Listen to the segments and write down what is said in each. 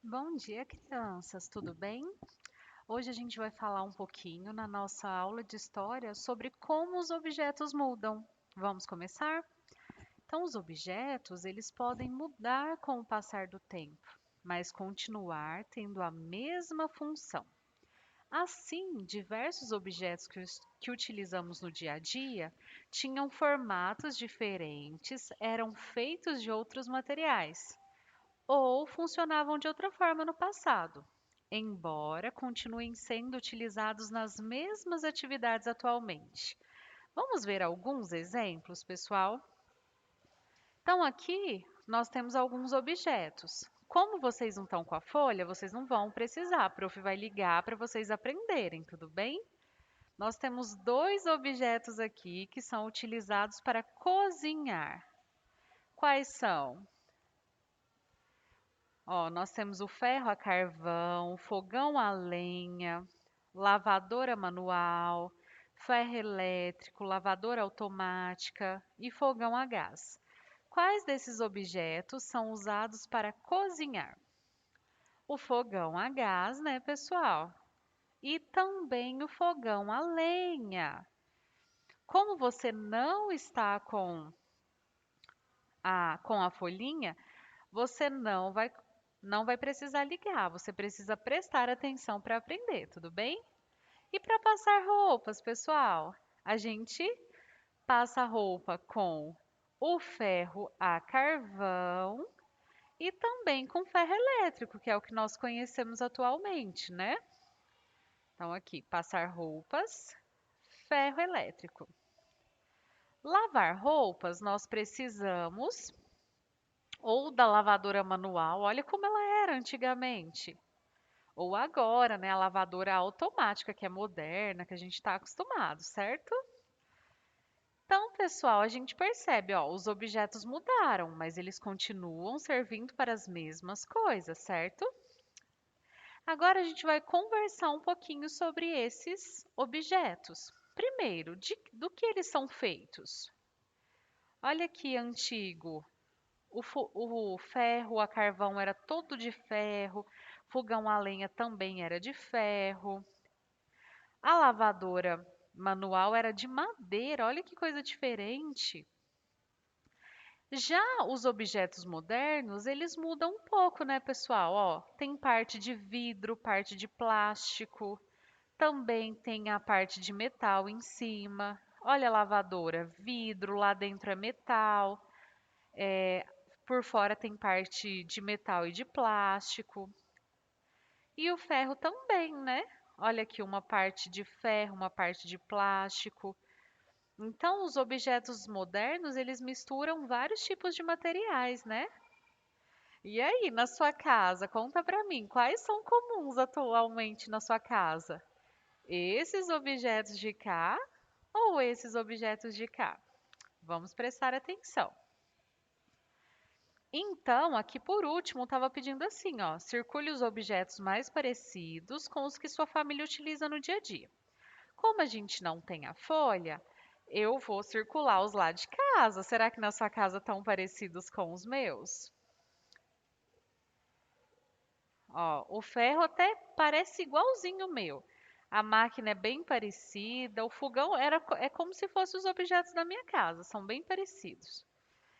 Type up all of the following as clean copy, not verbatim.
Bom dia, crianças, tudo bem? Hoje a gente vai falar um pouquinho na nossa aula de história sobre como os objetos mudam. Vamos começar? Então, os objetos, eles podem mudar com o passar do tempo, mas continuar tendo a mesma função. Assim, diversos objetos que utilizamos no dia a dia tinham formatos diferentes, eram feitos de outros materiais ou funcionavam de outra forma no passado, embora continuem sendo utilizados nas mesmas atividades atualmente. Vamos ver alguns exemplos, pessoal? Então, aqui nós temos alguns objetos. Como vocês não estão com a folha, vocês não vão precisar. A prof vai ligar para vocês aprenderem, tudo bem? Nós temos dois objetos aqui que são utilizados para cozinhar. Quais são? Ó, nós temos o ferro a carvão, fogão a lenha, lavadora manual, ferro elétrico, lavadora automática e fogão a gás. Quais desses objetos são usados para cozinhar? O fogão a gás, né, pessoal? E também o fogão a lenha. Como você não está com a folhinha, você não vai precisar ligar, você precisa prestar atenção para aprender, tudo bem? E para passar roupas, pessoal, a gente passa a roupa com o ferro a carvão e também com ferro elétrico, que é o que nós conhecemos atualmente, né? Então aqui, passar roupas, ferro elétrico. Lavar roupas, nós precisamos ou da lavadora manual, olha como ela era antigamente. Ou agora, né, a lavadora automática, que é moderna, que a gente está acostumado, certo? Então, pessoal, a gente percebe, ó, os objetos mudaram, mas eles continuam servindo para as mesmas coisas, certo? Agora a gente vai conversar um pouquinho sobre esses objetos. Primeiro, do que eles são feitos? Olha que antigo. O ferro a carvão era todo de ferro, fogão a lenha também era de ferro. A lavadora manual era de madeira, olha que coisa diferente. Já os objetos modernos, eles mudam um pouco, né, pessoal? Ó, tem parte de vidro, parte de plástico, também tem a parte de metal em cima. Olha a lavadora, vidro, lá dentro é metal, por fora tem parte de metal e de plástico. E o ferro também, né? Olha aqui uma parte de ferro, uma parte de plástico. Então, os objetos modernos, eles misturam vários tipos de materiais, né? E aí, na sua casa, conta pra mim, quais são comuns atualmente na sua casa? Esses objetos de cá ou esses objetos de cá? Vamos prestar atenção. Então, aqui por último, estava pedindo assim, ó, circule os objetos mais parecidos com os que sua família utiliza no dia a dia. Como a gente não tem a folha, eu vou circular os lá de casa. Será que na sua casa estão parecidos com os meus? Ó, o ferro até parece igualzinho o meu. A máquina é bem parecida, o fogão é como se fossem os objetos da minha casa, são bem parecidos.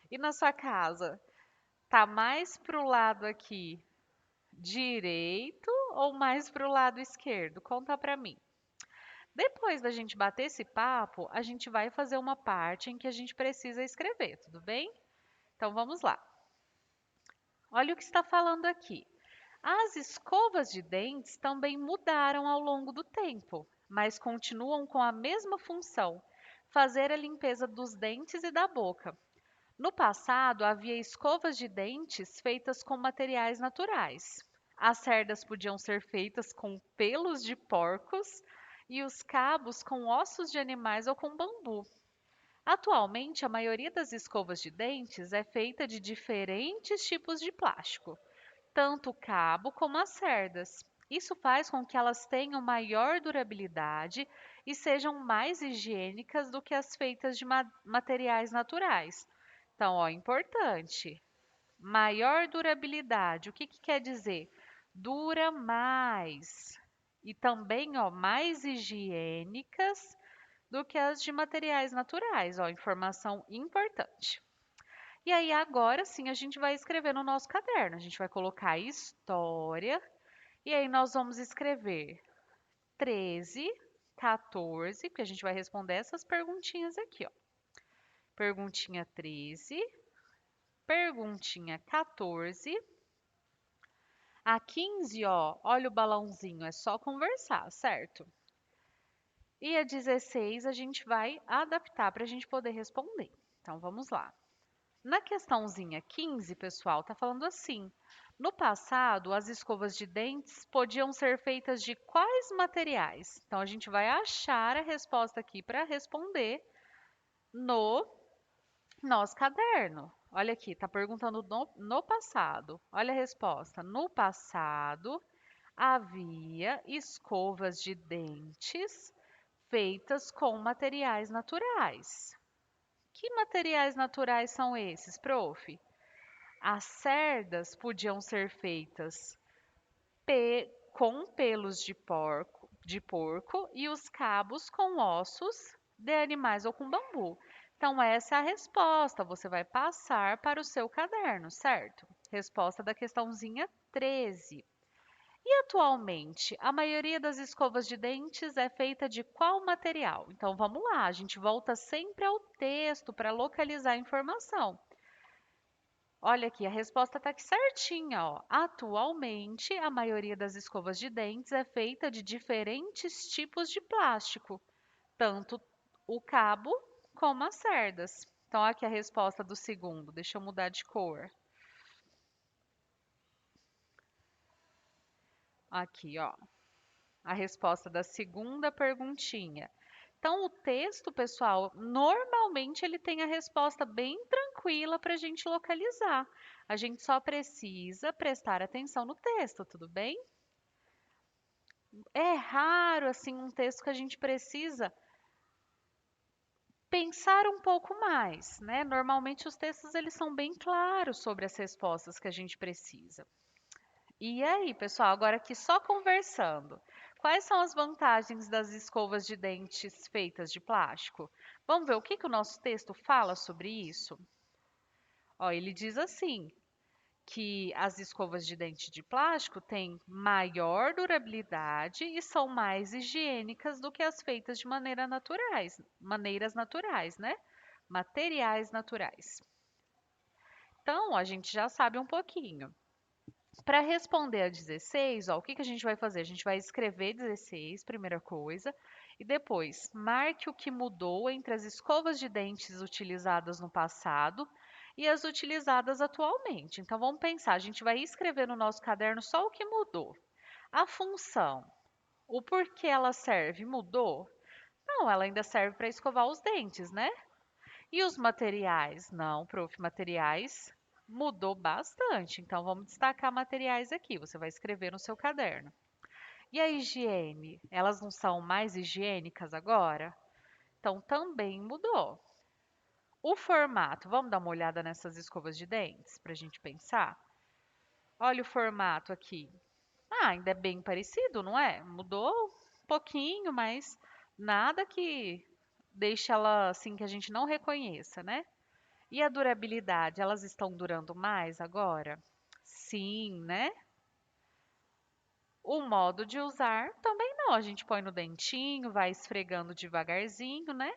E na sua casa, tá mais pro lado aqui direito ou mais pro lado esquerdo? Conta pra mim. Depois da gente bater esse papo, a gente vai fazer uma parte em que a gente precisa escrever, tudo bem? Então vamos lá. Olha o que está falando aqui. As escovas de dentes também mudaram ao longo do tempo, mas continuam com a mesma função, fazer a limpeza dos dentes e da boca. No passado, havia escovas de dentes feitas com materiais naturais. As cerdas podiam ser feitas com pelos de porcos e os cabos com ossos de animais ou com bambu. Atualmente, a maioria das escovas de dentes é feita de diferentes tipos de plástico, tanto o cabo como as cerdas. Isso faz com que elas tenham maior durabilidade e sejam mais higiênicas do que as feitas de materiais naturais. Então, ó, importante. Maior durabilidade. O que que quer dizer? dura mais e também, ó, mais higiênicas do que as de materiais naturais, ó, informação importante. E aí agora sim a gente vai escrever no nosso caderno. A gente vai colocar história e aí nós vamos escrever 13, 14, porque a gente vai responder essas perguntinhas aqui, ó. Perguntinha 13, perguntinha 14. A 15, ó, olha o balãozinho, é só conversar, certo? E a 16 a gente vai adaptar para a gente poder responder. Então vamos lá. Na questãozinha 15, pessoal, tá falando assim: no passado, as escovas de dentes podiam ser feitas de quais materiais? Então a gente vai achar a resposta aqui para responder no nosso caderno. Olha aqui, tá perguntando no passado. Olha a resposta. No passado, havia escovas de dentes feitas com materiais naturais. Que materiais naturais são esses, prof? As cerdas podiam ser feitas com pelos de porco e os cabos com ossos de animais ou com bambu. Então, essa é a resposta. Você vai passar para o seu caderno, certo? Resposta da questãozinha 13. E atualmente, a maioria das escovas de dentes é feita de qual material? Então vamos lá, a gente volta sempre ao texto para localizar a informação. Olha aqui, a resposta está aqui certinha, ó. Atualmente, a maioria das escovas de dentes é feita de diferentes tipos de plástico, tanto o cabo como as cerdas. Então, aqui a resposta do segundo. Deixa eu mudar de cor. Aqui, ó. A resposta da segunda perguntinha. Então, o texto, pessoal, normalmente ele tem a resposta bem tranquila para a gente localizar. A gente só precisa prestar atenção no texto, tudo bem? É raro, assim, um texto que a gente precisa pensar um pouco mais, né? Normalmente os textos eles são bem claros sobre as respostas que a gente precisa. E aí, pessoal, agora aqui só conversando. Quais são as vantagens das escovas de dentes feitas de plástico? Vamos ver o que o nosso texto fala sobre isso? Ó, ele diz assim, que as escovas de dente de plástico têm maior durabilidade e são mais higiênicas do que as feitas de maneiras naturais, né? Materiais naturais. Então, a gente já sabe um pouquinho. Para responder a 16, ó, o que a gente vai fazer? A gente vai escrever 16, primeira coisa, e depois marque o que mudou entre as escovas de dentes utilizadas no passado e as utilizadas atualmente. Então vamos pensar, a gente vai escrever no nosso caderno só o que mudou. A função, o porquê ela serve, mudou? Não, ela ainda serve para escovar os dentes, né? E os materiais? Não, prof, materiais mudou bastante. Então vamos destacar materiais aqui. Você vai escrever no seu caderno. E a higiene? Elas não são mais higiênicas agora? Então também mudou. O formato, vamos dar uma olhada nessas escovas de dentes para a gente pensar? Olha o formato aqui. Ah, ainda é bem parecido, não é? Mudou um pouquinho, mas nada que deixe ela assim que a gente não reconheça, né? E a durabilidade, elas estão durando mais agora? Sim, né? O modo de usar também não. A gente põe no dentinho, vai esfregando devagarzinho, né?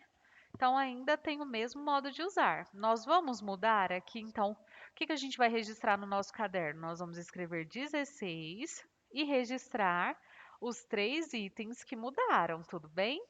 Então ainda tem o mesmo modo de usar. Nós vamos mudar aqui, então, o que a gente vai registrar no nosso caderno? Nós vamos escrever 16 e registrar os 3 itens que mudaram, tudo bem?